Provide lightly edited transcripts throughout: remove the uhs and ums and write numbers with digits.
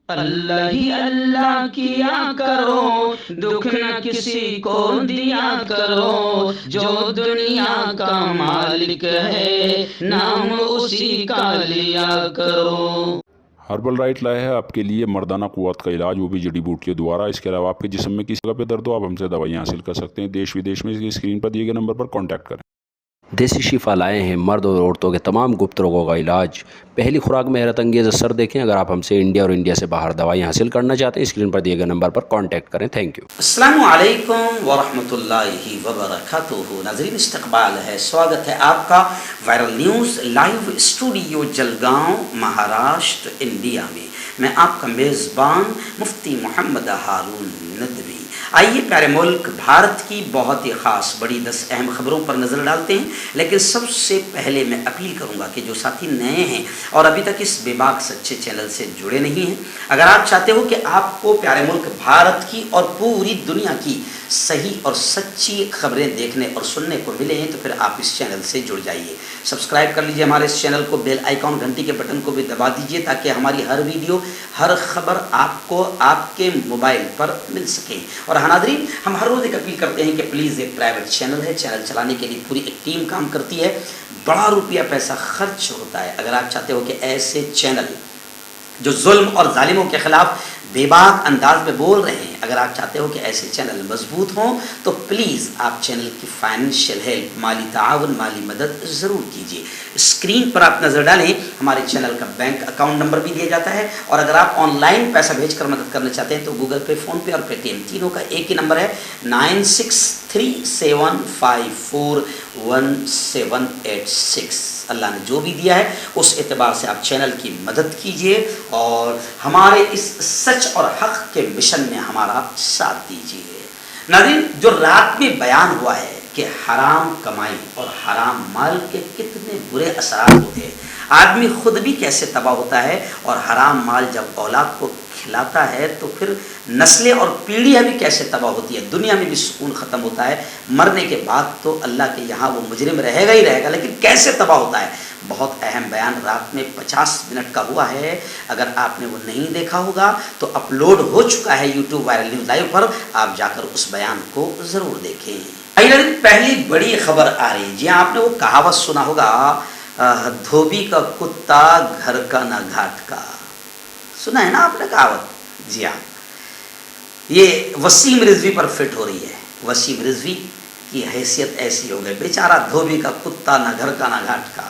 اللہ ہی اللہ کیا کرو، دکھ نہ کسی کو دیا کرو، جو دنیا کا مالک ہے نام اسی کا لیا کرو۔ ہربل رائٹ لائے ہے آپ کے لیے مردانہ قوت کا علاج، وہ بھی جڑی بوٹیوں دوارا۔ اس کے علاوہ آپ کے جسم میں کسی جگہ پہ درد ہو، آپ ہم سے دوائیاں حاصل کر سکتے ہیں دیش ودیش میں۔ اسکرین پر دیے گئے نمبر پر کانٹیکٹ کریں۔ دیسی شفا لائے ہیں مرد اور عورتوں کے تمام گپت روگوں کا علاج۔ پہلی خوراک میں حیرت انگیز اثر دیکھیں۔ اگر آپ ہم سے انڈیا اور انڈیا سے باہر دوائیاں حاصل کرنا چاہتے ہیں، اسکرین پر دیے گئے نمبر پر کانٹیکٹ کریں۔ Thank you. السلام علیکم ورحمۃ اللہ وبرکاتہ۔ ناظرین، استقبال ہے، سواگت ہے آپ کا viral news live studio Jalgaon, Maharashtra, India میں۔ میں آپ کا میزبان مفتی محمد ہارون ندوی۔ آئیے پیارے ملک بھارت کی بہت ہی خاص بڑی 10 اہم خبروں پر نظر ڈالتے ہیں، لیکن سب سے پہلے میں اپیل کروں گا کہ جو ساتھی نئے ہیں اور ابھی تک اس بے باک سچے چینل سے جڑے نہیں ہیں، اگر آپ چاہتے ہو کہ آپ کو پیارے ملک بھارت کی اور پوری دنیا کی صحیح اور سچی خبریں دیکھنے اور سننے کو ملیں تو پھر آپ اس چینل سے جڑ جائیے۔ سبسکرائب کر لیجئے ہمارے اس چینل کو، بیل آئیکن گھنٹی کے بٹن کو بھی دبا دیجئے تاکہ ہماری ہر ویڈیو، ہر خبر آپ کو آپ کے موبائل پر مل سکے۔ اور ناظرین، ہم ہر روز ایک اپیل کرتے ہیں کہ پلیز، ایک پرائیویٹ چینل ہے، چینل چلانے کے لیے پوری ایک ٹیم کام کرتی ہے، بڑا روپیہ پیسہ خرچ ہوتا ہے۔ اگر آپ چاہتے ہو کہ ایسے چینل جو ظلم اور ظالموں کے خلاف بے باک انداز میں بول رہے ہیں، اگر آپ چاہتے ہو کہ ایسے چینل مضبوط ہوں تو پلیز آپ چینل کی فائنینشیل ہیلپ، مالی تعاون، مالی مدد ضرور کیجیے۔ اسکرین پر آپ نظر ڈالیں، ہمارے چینل کا بینک اکاؤنٹ نمبر بھی دیا جاتا ہے، اور اگر آپ آن لائن پیسہ بھیج کر مدد کرنا چاہتے ہیں تو گوگل پے، فون پے اور پے ٹی ایم تینوں کا ایک ہی نمبر ہے، 9637541786۔ اللہ نے جو بھی دیا ہے اس اعتبار سے آپ چینل کی مدد کیجیے اور ہمارے اس سچ اور حق کے مشن میں ہمارا ساتھ دیجیے۔ ناظرین، جو رات میں بیان ہوا ہے کہ حرام کمائی اور حرام مال کے کتنے برے اثرات ہوتے ہیں، آدمی خود بھی کیسے تباہ ہوتا ہے، اور حرام مال جب اولاد کو کھلاتا ہے تو پھر نسلیں اور پیڑھیاں بھی کیسے تباہ ہوتی ہے، دنیا میں بھی سکون ختم ہوتا ہے، مرنے کے بعد تو اللہ کے یہاں وہ مجرم رہے گا ہی رہے گا، لیکن کیسے تباہ ہوتا ہے۔ بہت اہم بیان رات میں 50 منٹ کا ہوا ہے، اگر آپ نے وہ نہیں دیکھا ہوگا تو اپلوڈ ہو چکا ہے یوٹیوب وائرل نیوز لائیو پر، آپ جا کر اس بیان کو ضرور دیکھیں۔ پہلی بڑی خبر آ رہی ہے، جی آپ نے وہ کہاوت سنا ہوگا، دھوبی کا کتا گھر کا نہ گھاٹ کا، سنا ہے نا آپ نے کہاوت؟ جی ہاں، یہ وسیم رضوی پر فٹ ہو رہی ہے۔ وسیم رضوی کی حیثیت ایسی ہو گئی، بیچارہ دھوبی کا کتا نہ گھر کا نہ گھاٹ کا۔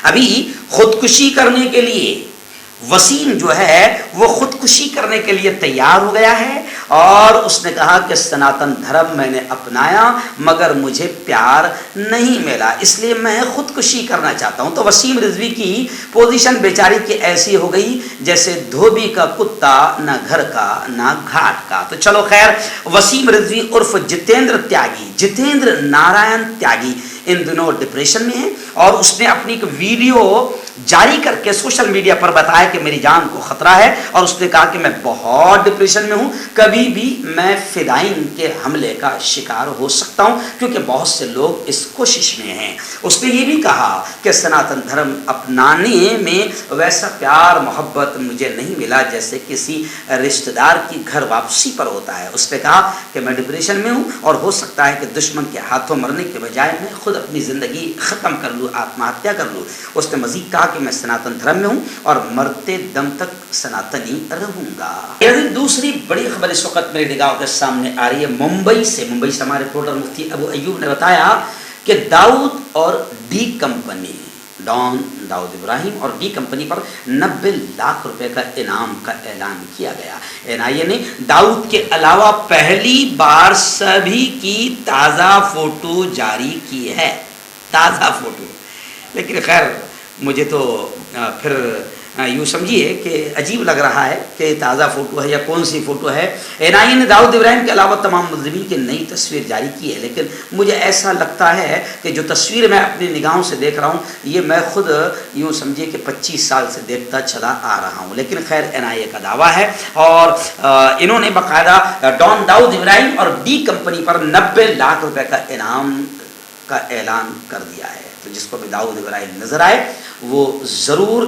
ابھی خودکشی کرنے کے لیے وسیم جو ہے وہ خودکشی کرنے کے لیے تیار ہو گیا ہے، اور اس نے کہا کہ سناتن دھرم میں نے اپنایا مگر مجھے پیار نہیں ملا، اس لیے میں خودکشی کرنا چاہتا ہوں۔ تو وسیم رضوی کی پوزیشن بیچاری کی ایسی ہو گئی جیسے دھوبی کا کتا نہ گھر کا نہ گھاٹ کا۔ تو چلو خیر، وسیم رضوی عرف جتیندر تیاگی، جتیندر نارائن تیاگی ان دنوں ڈپریشن میں ہے، اور اس نے اپنی ایک ویڈیو جاری کر کے سوشل میڈیا پر بتایا کہ میری جان کو خطرہ ہے، اور اس نے کہا کہ میں بہت ڈپریشن میں ہوں، کبھی بھی میں فدائین کے حملے کا شکار ہو سکتا ہوں، کیونکہ بہت سے لوگ اس کوشش میں ہیں۔ اس نے یہ بھی کہا کہ سناتن دھرم اپنانے میں ویسا پیار محبت مجھے نہیں ملا جیسے کسی رشتہ دار کی گھر واپسی پر ہوتا ہے۔ اس نے کہا کہ میں ڈپریشن میں ہوں، اور ہو سکتا ہے کہ دشمن کے ہاتھوں مرنے کے بجائے میں خود اپنی زندگی ختم کر لوں، آتما ہتیا کر لوں۔ اس نے مزید کہا کہ میں سناتن دھرم میں ہوں اور مرتے دم تک سناتنی رہوں گا۔ دوسری بڑی خبر اس وقت میری نگاہوں کے سامنے آ رہی ہے ممبئی سے ہمارے رپورٹر مفتی ابو ایوب نے بتایا کہ داؤد اور ڈی کمپنی، ڈان داؤد ابراہیم اور ڈی کمپنی پر 90 لاکھ روپے کا انعام کا اعلان کیا گیا۔ NIA نے داؤد کے علاوہ پہلی بار سبھی کی تازہ فوٹو جاری کی ہے، تازہ فوٹو۔ لیکن خیر، مجھے تو پھر یوں سمجھیے کہ عجیب لگ رہا ہے کہ تازہ فوٹو ہے یا کون سی فوٹو ہے۔ NIA نے داؤد ابراہیم کے علاوہ تمام ملزمین کی نئی تصویر جاری کی ہے، لیکن مجھے ایسا لگتا ہے کہ جو تصویر میں اپنی نگاہوں سے دیکھ رہا ہوں یہ میں خود یوں سمجھیے کہ 25 سال سے دیکھتا چلا آ رہا ہوں، لیکن خیر NIA کا دعویٰ ہے، اور انہوں نے باقاعدہ ڈان داؤد ابراہیم اور ڈی کمپنی پر 90 لاکھ روپے کا انعام کا اعلان کر دیا ہے۔ تو جس کو بھی داؤد ابراہیم نظر آئے وہ ضرور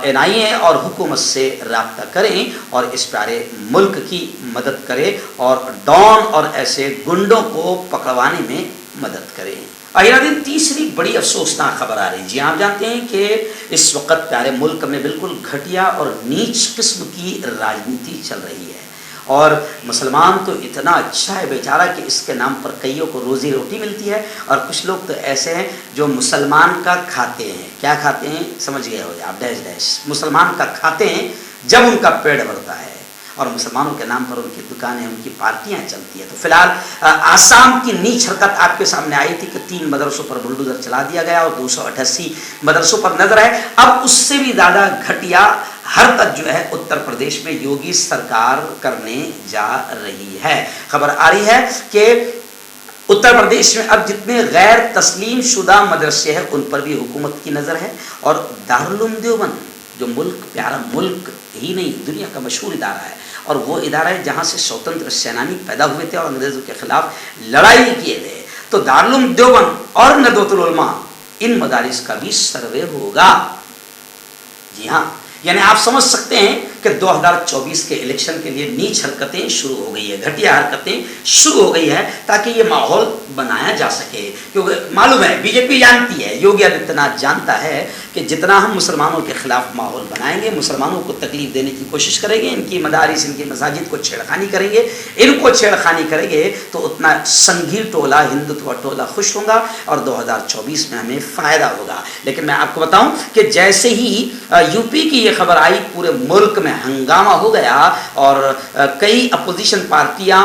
NIA اور حکومت سے رابطہ کریں اور اس پیارے ملک کی مدد کریں اور ڈان اور ایسے گنڈوں کو پکڑوانے میں مدد کریں۔ آئرہ دن تیسری بڑی افسوسناک خبر آ رہی ہے۔ جی آپ جانتے ہیں کہ اس وقت پیارے ملک میں بالکل گھٹیا اور نیچ قسم کی راجنیتی چل رہی ہے، اور مسلمان تو اتنا اچھا ہے بیچارہ کہ اس کے نام پر کئیوں کو روزی روٹی ملتی ہے، اور کچھ لوگ تو ایسے ہیں جو مسلمان کا کھاتے ہیں۔ کیا کھاتے ہیں سمجھ گئے ہو آپ، ڈیش ڈیش مسلمان کا کھاتے ہیں جب ان کا پیٹ بھرتا ہے، اور مسلمانوں کے نام پر ان کی دکانیں، ان کی پارٹیاں چلتی ہیں۔ تو فی الحال آسام کی نیچ حرکت آپ کے سامنے آئی تھی کہ 3 مدرسوں پر بلڈوزر چلا دیا گیا اور 288 مدرسوں پر نظر ہے۔ اب اس سے بھی زیادہ گھٹیا حرکت جو ہے اتر پردیش میں یوگی سرکار کرنے جا رہی ہے۔ خبر آ رہی ہے کہ اتر پردیش میں اب جتنے غیر تسلیم شدہ مدرسے ہیں ان پر بھی حکومت کی نظر ہے، اور دارالعلوم دیوبند جو ملک پیارا ملک ہی نہیں دنیا کا مشہور ادارہ ہے، اور وہ ادارہ ہے جہاں سے سوتنتر سینانی پیدا ہوئے تھے اور انگریزوں کے خلاف لڑائی کیے تھے، تو دارالعلوم دیوبند اور ندوۃ العلماء ان مدارس کا بھی سروے ہوگا۔ جی ہاں، یعنی آپ سمجھ سکتے ہیں کہ 2024 کے الیکشن کے لیے نیچ حرکتیں شروع ہو گئی ہے، گھٹیا حرکتیں شروع ہو گئی ہے، تاکہ یہ ماحول بنایا جا سکے۔ کیونکہ معلوم ہے BJP جانتی ہے، یوگی آدتیہ ناتھ جانتا ہے کہ جتنا ہم مسلمانوں کے خلاف ماحول بنائیں گے، مسلمانوں کو تکلیف دینے کی کوشش کریں گے، ان کی مدارس، ان کی مساجد کو چھیڑخانی کریں گے، ان کو چھیڑخانی کریں گے، تو اتنا سنگھی ٹولہ ہندوتوا ٹولہ خوش ہوگا اور 2024 میں ہمیں فائدہ ہوگا۔ لیکن میں آپ کو بتاؤں کہ جیسے ہی UP کی یہ خبر آئی پورے ملک میں ہنگامہ ہو گیا، اور کئی اپوزیشن پارٹیاں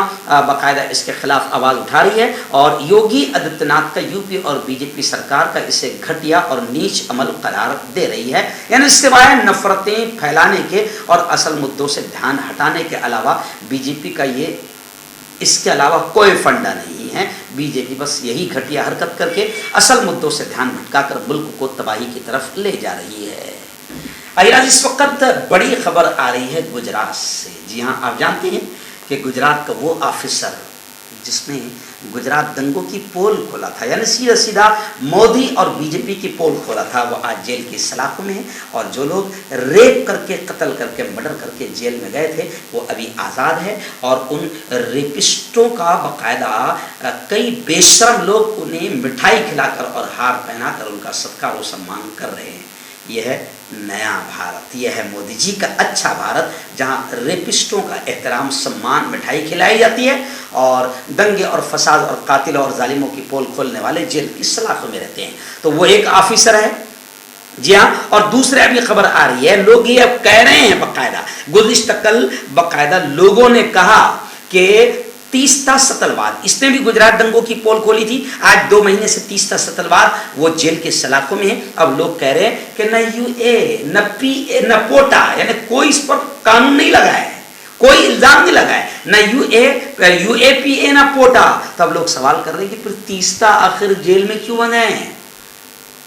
باقاعدہ اس کے خلاف آواز اٹھا رہی ہے، اور یوگی آدتیہ ناتھ کا UP اور BJP سرکار کا اسے گھٹیا اور نیچ عمل قرار دے رہی ہے۔ یعنی سوائے نفرتیں پھیلانے کے اور اصل مدعوں سے دھیان ہٹانے کے علاوہ BJP کا یہ اس کے علاوہ کوئی فنڈا نہیں ہے۔ BJP بس یہی گھٹیا حرکت کر کے اصل مدعوں سے دھیان بھٹکا کر ملک کو تباہی کی طرف لے جا رہی ہے۔ آئیراج اس وقت بڑی خبر آ رہی ہے گجرات سے۔ جی ہاں، آپ جانتے ہیں کہ گجرات کا وہ آفیسر جس نے گجرات دنگوں کی پول کھولا تھا، یعنی سیدھا مودی اور BJP کی پول کھولا تھا، وہ آج جیل کی سلاخوں میں ہے، اور جو لوگ ریپ کر کے، قتل کر کے، مرڈر کر کے جیل میں گئے تھے وہ ابھی آزاد ہے، اور ان ریپسٹوں کا باقاعدہ کئی بے شرم لوگ انہیں مٹھائی کھلا کر اور ہار پہنا کر ان کا صدقہ و سمان کر رہے ہیں۔ یہ ہے نیا بھارت، یہ ہے مودی جی کا اچھا بھارت، جہاں ریپسٹوں کا احترام، سمان، مٹھائی کھلائی جاتی ہے، اور دنگے اور فساد اور قاتلوں اور ظالموں کی پول کھولنے والے جیل کی سلاخوں میں رہتے ہیں۔ تو وہ ایک آفیسر ہے۔ جی ہاں، اور دوسرے ابھی خبر آ رہی ہے، لوگ یہ اب کہہ رہے ہیں باقاعدہ، گزشتہ کل باقاعدہ لوگوں نے کہا کہ تیستا ستلواد، اس نے بھی گجرات دنگوں کی پول کھولی تھی، آج 2 مہینے سے تیستا ستلواد وہ جیل کے سلاخوں میں ہے۔ اب لوگ کہہ رہے ہیں کہ نہ UA نہ PA نہ پوٹا، یعنی کوئی اس پر قانون نہیں لگا ہے، کوئی الزام نہیں لگا ہے، نہ UAPA نہ پوٹا۔ تب لوگ سوال کر رہے ہیں کہ پھر تیستا آخر جیل میں کیوں بنا ہے؟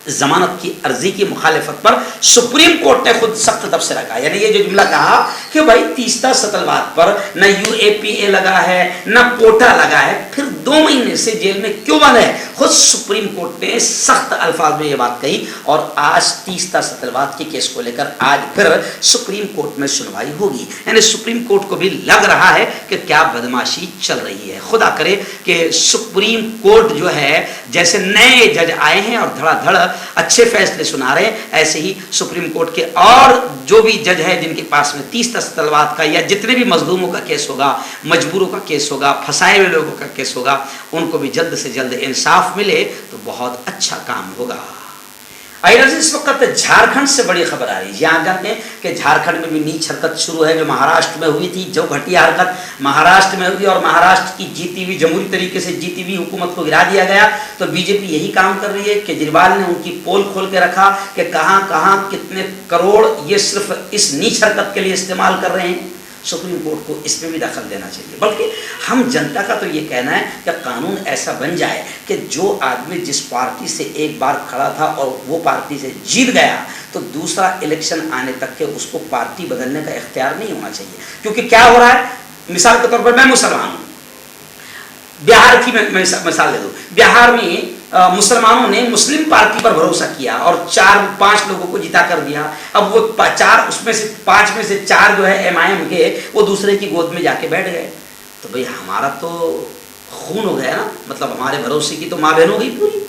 ضمانت کی عرضی کی مخالفت پر سپریم کورٹ نے خود سخت تبصرہ کہا، یعنی یہ جو جملہ کہا کہ بھائی تیستا ستلواد پر نہ UAPA لگا ہے نہ پوٹا لگا ہے، پھر 2 مہینے سے جیل میں کیوں بند ہے؟ خود سپریم کورٹ نے سخت الفاظ میں یہ بات کہی، اور آج تیستا ستلواد کے کیس کو لے کر آج پھر سپریم کورٹ میں سنوائی ہوگی۔ یعنی سپریم کورٹ کو بھی لگ رہا ہے کہ کیا بدماشی چل رہی ہے۔ خدا کرے کہ سپریم کورٹ جو ہے جیسے نئے جج آئے ہیں اور دھڑا دھڑ اچھے فیصلے سنا رہے ہیں، ایسے ہی سپریم کورٹ کے اور جو بھی جج ہے جن کے پاس میں تیستا ستلواد کا یا جتنے بھی مظلوموں کا کیس ہوگا، مجبوروں کا کیس ہوگا، پھنسائے ہوئے لوگوں کا کیس ہوگا، ان کو بھی جلد سے جلد انصاف ملے تو بہت اچھا کام ہوگا۔ اس وقت جھارکھنڈ سے بڑی خبر آ رہی ہے۔ یہاں جانتے ہیں کہ جھارکھنڈ میں بھی نیچ حرکت شروع ہے، جو مہاراشٹر میں ہوئی تھی، جو گھٹیا حرکت مہاراشٹر میں ہوئی اور مہاراشٹر کی جیتی ہوئی جمہوری طریقے سے جیتی ہوئی حکومت کو گرا دیا گیا، تو BJP یہی کام کر رہی ہے۔ کیجریوال نے ان کی پول کھول کے رکھا کہ کہاں کہاں کتنے کروڑ یہ صرف اس نیچ حرکت کے لیے استعمال کر رہے ہیں۔ سپریم کورٹ کو اس میں بھی دخل دینا چاہیے، بلکہ ہم جنتا کا تو یہ کہنا ہے کہ قانون ایسا بن جائے کہ جو آدمی جس پارٹی سے ایک بار کھڑا تھا اور وہ پارٹی سے جیت گیا تو دوسرا الیکشن آنے تک کے اس کو پارٹی بدلنے کا اختیار نہیں ہونا چاہیے۔ کیونکہ کیا ہو رہا ہے، مثال کے طور پر میں مسلمان ہوں، بہار کی میں مثال لے دوں، بہار میں मुसलमानों ने मुस्लिम पार्टी पर भरोसा किया और 4-5 लोगों को जिता कर दिया। अब वो 4 उसमें से 5 में से 4 जो है MIM के, वो दूसरे की गोद में जाके बैठ गए। तो भाई हमारा तो खून हो गया ना, मतलब हमारे भरोसे की तो माँ बहन हो गई पूरी।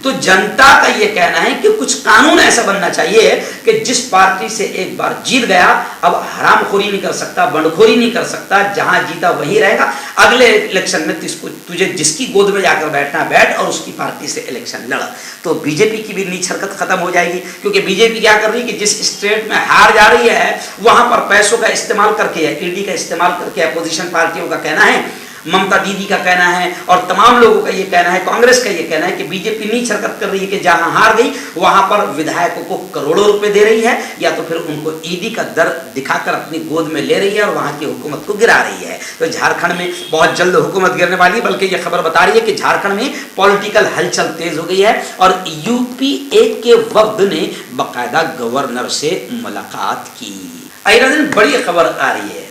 तो जनता का ये कहना है कि कुछ कानून ऐसा बनना चाहिए कि जिस पार्टी से एक बार जीत गया अब हरामखोरी नहीं कर सकता, बंडखोरी नहीं कर सकता, जहां जीता वहीं रहेगा। अगले इलेक्शन में तुझे जिसकी गोद में जाकर बैठना बैठ और उसकी पार्टी से इलेक्शन लड़। तो बीजेपी की भी नीच हरकत खत्म हो जाएगी, क्योंकि बीजेपी क्या कर रही है कि जिस स्टेट में हार जा रही है वहां पर पैसों का इस्तेमाल करके, ईडी का इस्तेमाल करके, अपोजिशन पार्टियों का कहना है, ममता दीदी का कहना है और तमाम लोगों का ये कहना है, कांग्रेस का ये कहना है कि बीजेपी नीच हरकत कर रही है कि जहां हार गई वहां पर विधायकों को करोड़ों रुपए दे रही है, या तो फिर उनको ईडी का दर दिखाकर अपनी गोद में ले रही है और वहां की हुकूमत को गिरा रही है। तो झारखंड में बहुत जल्द हुकूमत गिरने वाली है, बल्कि ये खबर बता रही है कि झारखंड में पॉलिटिकल हलचल तेज हो गई है और UPA के वफ्द ने बाकायदा गवर्नर से मुलाकात की। अगले दिन बड़ी खबर आ रही है,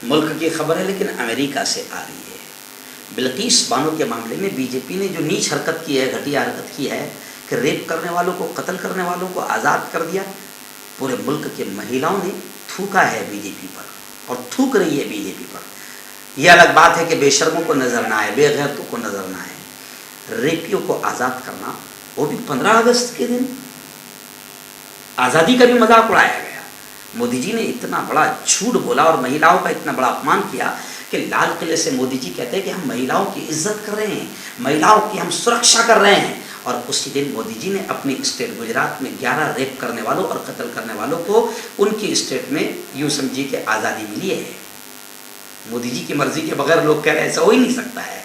मुल्क की खबर है लेकिन अमेरिका से आ रही है। बिल्किस बानो के मामले में बीजेपी ने जो नीच हरकत की है, घटिया हरकत की है कि रेप करने वालों को, कत्ल करने वालों को आज़ाद कर दिया। पूरे मुल्क के महिलाओं ने थूका है बीजेपी पर और थूक रही है बीजेपी पर। यह अलग बात है कि बेशर्मों को नज़र ना आए, बेगैरतों को नज़र ना आए। रेपियों को आज़ाद करना, वो भी 15 अगस्त के दिन, आज़ादी का भी मजाक उड़ाया गया। मोदी जी ने इतना बड़ा झूठ बोला और महिलाओं का इतना बड़ा अपमान किया कि लाल किले से मोदी जी कहते हैं कि हम महिलाओं की इज्जत कर रहे हैं, महिलाओं की हम सुरक्षा कर रहे हैं। और उसी दिन मोदी जी ने अपनी स्टेट गुजरात में 11 रेप करने वालों और कत्ल करने वालों को उनकी स्टेट में यूं समझिए कि आज़ादी मिली है। मोदी जी की मर्जी के बगैर लोग कह रहे हैं ऐसा हो ही नहीं सकता है।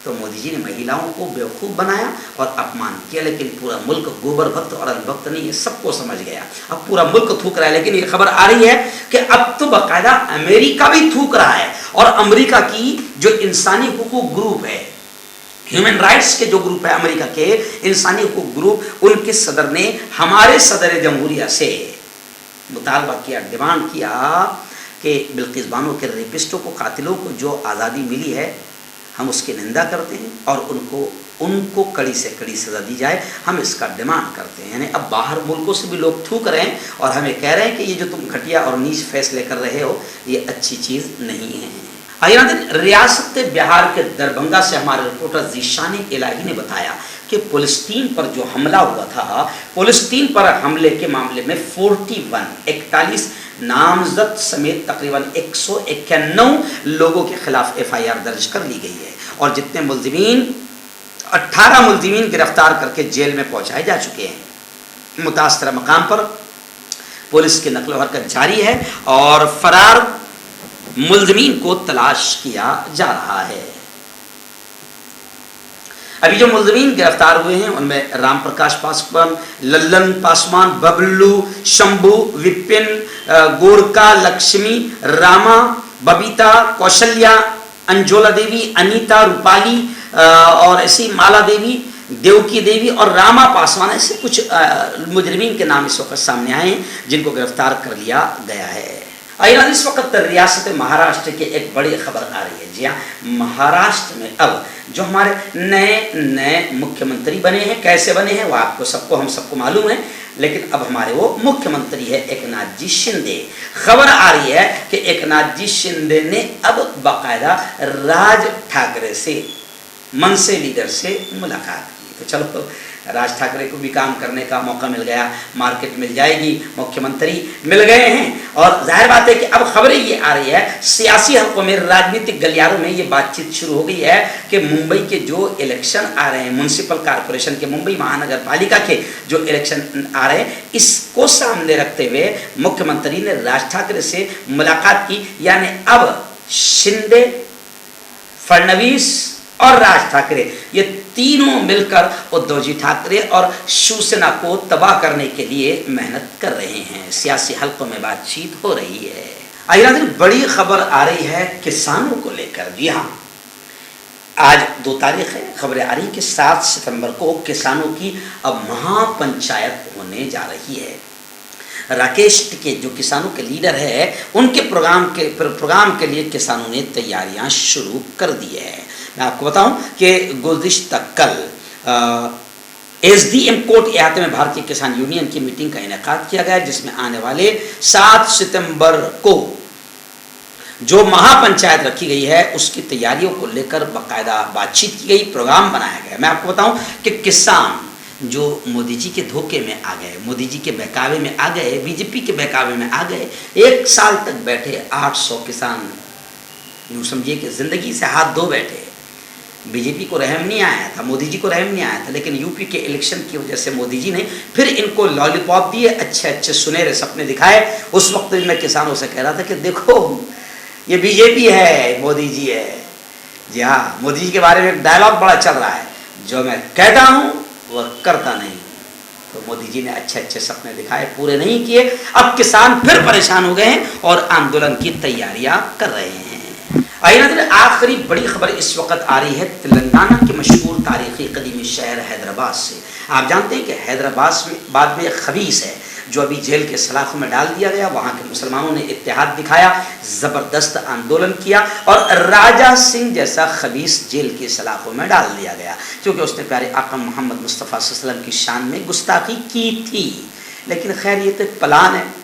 तो मोदी जी ने महिलाओं को बेवकूफ़ बनाया और अपमान किया, लेकिन पूरा मुल्क गोबर भक्त और अनभक्त नहीं है, सबको समझ गया। अब पूरा मुल्क थूक रहा है, लेकिन ये खबर आ रही है कि अब तो बाकायदा अमेरिका भी थूक रहा है। और अमेरिका की जो इंसानी हुकूक ग्रुप है, ह्यूमन राइट्स के जो ग्रुप है अमेरिका के इंसानी हुकूक ग्रुप, उनके सदर ने हमारे सदर जमहूरिया से मुतालबा किया, डिमांड किया कि बिल्किस बानो के रेपिस्टों को, कातिलों को जो आज़ादी मिली है हम उसकी निंदा करते हैं और उनको कड़ी से कड़ी सज़ा दी जाए, हम इसका डिमांड करते हैं। यानी अब बाहर मुल्कों से भी लोग थूक रहे हैं और हमें कह रहे हैं कि ये जो तुम घटिया और नीच फैसले कर रहे हो ये अच्छी चीज़ नहीं है। अगला दिन रियासत बिहार के दरभंगा से हमारे रिपोर्टर जीशान इलाही ने बताया कि पुलिस टीम पर जो हमला हुआ था, पुलिस टीम पर हमले के मामले में 41 नामजद समेत तकरीबन 191 लोगों के खिलाफ FIR दर्ज कर ली गई है और जितने मुल्जिमीन 18 मुल्जिमीन गिरफ्तार करके जेल में पहुंचाए जा चुके हैं। मुतासरा मकाम पर पुलिस की नकलो हरकत जारी है और फरार मुल्जिमीन को तलाश किया जा रहा है। अभी जो मुल्जिमीन गिरफ्तार हुए हैं उनमें राम प्रकाश पासवान, लल्लन पासवान, बबलू, शंभू, विपिन, गोरका, लक्ष्मी, रामा, बबीता, कौशल्या, अंजोला देवी, अनीता, रूपाली और ऐसी माला देवी, देवकी देवी और रामा पासवान, ऐसे कुछ मुजरिमीन के नाम इस वक्त सामने आए हैं जिनको गिरफ्तार कर लिया गया है। इस वक्त रियासत महाराष्ट्र की एक बड़ी खबर आ रही है। जी हाँ, महाराष्ट्र में अब जो हमारे नए मुख्यमंत्री बने हैं, कैसे बने हैं वो आपको हम सबको मालूम है, लेकिन अब हमारे वो मुख्यमंत्री है एकनाथ जी शिंदे। खबर आ रही है कि एकनाथ जी शिंदे ने अब बाकायदा राज ठाकरे से, मनसे लीडर से मुलाकात की। तो चलो राज ठाकरे को भी काम करने का मौका मिल गया, मार्केट मिल जाएगी, मुख्यमंत्री मिल गए हैं। और जाहिर बात है कि अब खबरें ये आ रही है सियासी हलकों में, राजनीतिक गलियारों में ये बातचीत शुरू हो गई है कि मुंबई के जो इलेक्शन आ रहे हैं, म्युनिसिपल कॉरपोरेशन के, मुंबई महानगर पालिका के जो इलेक्शन आ रहे हैं, इसको सामने रखते हुए मुख्यमंत्री ने राज ठाकरे से मुलाकात की। यानी अब शिंदे, फडणवीस और राज ठाकरे ये तीनों मिलकर उद्धव जी ठाकरे और शिवसेना को तबाह करने के लिए मेहनत कर रहे हैं। सियासी हलकों में बातचीत हो रही है। अगला दिन बड़ी खबर आ रही है किसानों को लेकर। जी हाँ, आज 2 तारीख है, खबरें आ रही है कि 7 सितंबर को किसानों की अब महापंचायत होने जा रही है। राकेश टिके जो किसानों के लीडर है, उनके प्रोग्राम के लिए किसानों ने तैयारियां शुरू कर दी है। मैं आपको बताऊं कि गुज़िश्ता कल SDM कोट इलाके में भारतीय किसान यूनियन की मीटिंग का इनेकाद किया गया, जिसमें आने वाले 7 सितंबर को जो महापंचायत रखी गई है उसकी तैयारियों को लेकर बाकायदा बातचीत की गई, प्रोग्राम बनाया गया। मैं आपको बताऊं कि किसान जो मोदी जी के धोखे में आ गए, मोदी जी के बहकावे में आ गए, बीजेपी के बहकावे में आ गए, 1 साल तक बैठे 800 किसान यूँ समझिए कि ज़िंदगी से हाथ धो बैठे। बीजेपी को रहम नहीं आया था, मोदी जी को रहम नहीं आया था, लेकिन यूपी के इलेक्शन की वजह से मोदी जी ने फिर इनको लॉलीपॉप दिए, अच्छे अच्छे सुनहरे सपने दिखाए। उस वक्त भी मैं किसानों से कह रहा था कि देखो ये बीजेपी है, मोदी जी है। जी हाँ, मोदी जी के बारे में एक डायलॉग बड़ा चल रहा है, जो मैं कहता हूँ वह करता नहीं। तो मोदी जी ने अच्छे अच्छे सपने दिखाए, पूरे नहीं किए। अब किसान फिर परेशान हो गए हैं और आंदोलन की तैयारियां कर रहे हैं। आइए नज़र, आखिरी बड़ी खबर इस वक्त आ रही है तेलंगाना के मशहूर तारीखी कदीमी शहर हैदराबाद से। आप जानते हैं कि हैदराबाद में एक खबीस है जो अभी जेल के सलाखों में डाल दिया गया। वहाँ के मुसलमानों ने इत्तेहाद दिखाया, ज़बरदस्त आंदोलन किया और राजा सिंह जैसा खबीस जेल की सलाखों में डाल दिया गया, क्योंकि उसने प्यारे आका मोहम्मद मुस्तफ़ा सल्लल्लाहु अलैहि वसल्लम की शान में गुस्ताखी की थी। लेकिन खैर ये तो प्लान है।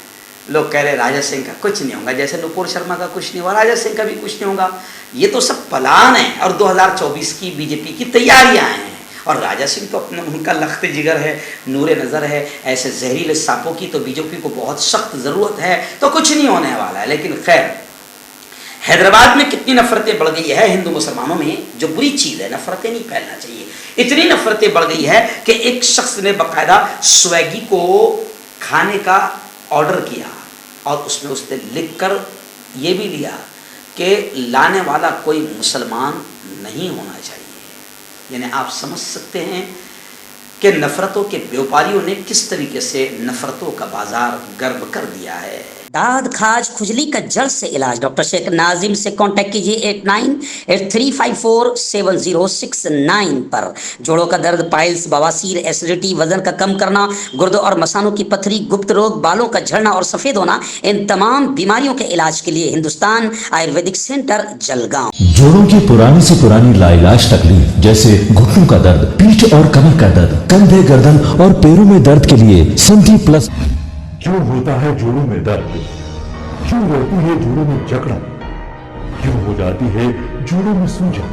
लोग कह रहे राजा सिंह का कुछ नहीं होगा, जैसे नुपुर शर्मा का कुछ नहीं हुआ, राजा सिंह का भी कुछ नहीं होगा। ये तो सब प्लान है और 2024 की बीजेपी की तैयारियां हैं। और राजा सिंह तो अपना उनका लख्त जिगर है, नूरे नज़र है। ऐसे जहरीले सांपों की तो बीजेपी को बहुत सख्त ज़रूरत है, तो कुछ नहीं होने वाला है। लेकिन खैर, हैदराबाद में कितनी नफरतें बढ़ गई है हिंदू मुसलमानों में, जो बुरी चीज़ है। नफरतें नहीं फैलना चाहिए। इतनी नफरतें बढ़ गई है कि एक शख्स ने बाकायदा स्वेगी को खाने का ऑर्डर किया और उसमें उसने लिखकर ये भी लिया कि लाने वाला कोई मुसलमान नहीं होना चाहिए। यानी आप समझ सकते हैं कि नफ़रतों के व्यापारियों ने किस तरीके से नफ़रतों का बाजार गर्म कर दिया है। दाद खाज खुजली का जड़ से इलाज डॉक्टर शेख नाजिम से कांटेक्ट कीजिए 8983547069 पर। जोड़ों का दर्द, पाइल्स, बवासीर, एसिडिटी, वजन का कम करना, गुर्दों और मसानों की पथरी, गुप्त रोग, बालों का झड़ना और सफेद होना, इन तमाम बीमारियों के इलाज के लिए हिंदुस्तान आयुर्वेदिक सेंटर जलगांव। जोड़ों की पुरानी से पुरानी लाइलाज तकलीफ जैसे घुटनों का दर्द, पीठ और कमर का दर्द, कंधे, गर्दन और पैरों में दर्द के लिए संधि प्लस। क्यों होता है जोड़ों में दर्द? क्यों रहती है जोड़ों में जकड़न? क्यों हो जाती है जोड़ों में सूजन?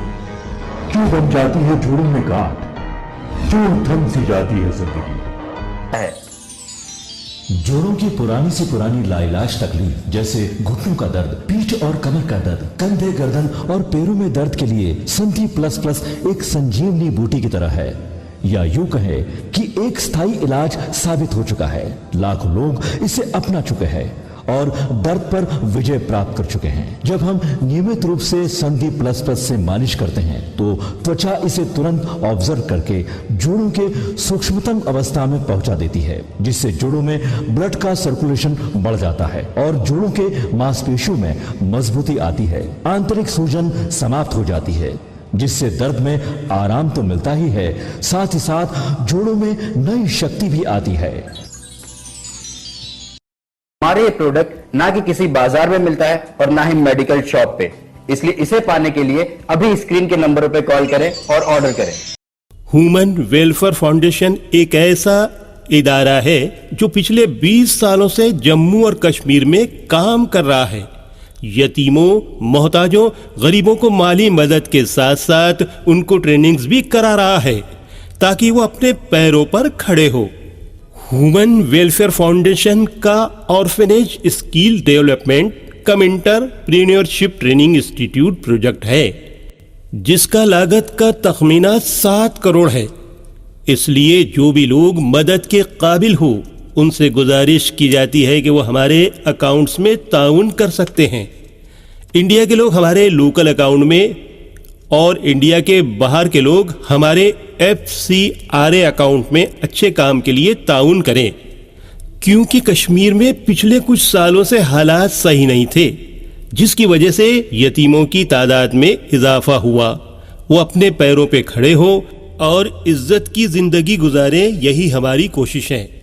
क्यों बन जाती है जोड़ों में गांठ? क्यों थम सी जाती है जिंदगी? जोड़ों की पुरानी से पुरानी लाइलाज तकलीफ जैसे घुटनों का दर्द, पीठ और कमर का दर्द, कंधे, गर्दन और पैरों में दर्द के लिए संधि प्लस प्लस एक संजीवनी बूटी की तरह है, या यूं कहे कि एक स्थायी इलाज साबित हो चुका है। लाखों लोग इसे अपना चुके हैं और दर्द पर विजय प्राप्त कर चुके हैं। जब हम नियमित रूप से संधि प्लस प्लस से मालिश करते हैं तो त्वचा इसे तुरंत ऑब्जर्व करके जोड़ों के सूक्ष्मतम अवस्था में पहुंचा देती है, जिससे जोड़ों में ब्लड का सर्कुलेशन बढ़ जाता है और जोड़ों के मांसपेशियों में मजबूती आती है। आंतरिक सूजन समाप्त हो जाती है, जिससे दर्द में आराम तो मिलता ही है, साथ ही साथ जोड़ों में नई शक्ति भी आती है। हमारे ये प्रोडक्ट ना कि किसी बाजार में मिलता है और ना ही मेडिकल शॉप पे, इसलिए इसे पाने के लिए अभी स्क्रीन के नंबरों पे कॉल करें और ऑर्डर करें। ह्यूमन वेलफेयर फाउंडेशन एक ऐसा इदारा है जो पिछले 20 सालों से जम्मू और कश्मीर में काम कर रहा है। यतीमों, मोहताजों, गरीबों को माली मदद के साथ साथ उनको ट्रेनिंग्स भी करा रहा है ताकि वो अपने पैरों पर खड़े हो। ह्यूमन वेलफेयर फाउंडेशन का ऑर्फेनेज स्किल डेवलपमेंट कम एंटरप्रेन्योरशिप ट्रेनिंग इंस्टीट्यूट प्रोजेक्ट है, जिसका लागत का तखमीना 7 करोड़ है। इसलिए जो भी लोग मदद के काबिल हो उनसे गुजारिश की जाती है कि वो हमारे अकाउंट्स में ताउन कर सकते हैं। इंडिया के लोग हमारे लोकल अकाउंट में और इंडिया के बाहर के लोग हमारे FCRA अकाउंट में अच्छे काम के लिए ताउन करें, क्योंकि कश्मीर में पिछले कुछ सालों से हालात सही नहीं थे, जिसकी वजह से यतीमों की तादाद में इजाफा हुआ। वो अपने पैरों पे खड़े हो और इज्जत की जिंदगी गुजारें, यही हमारी कोशिश है।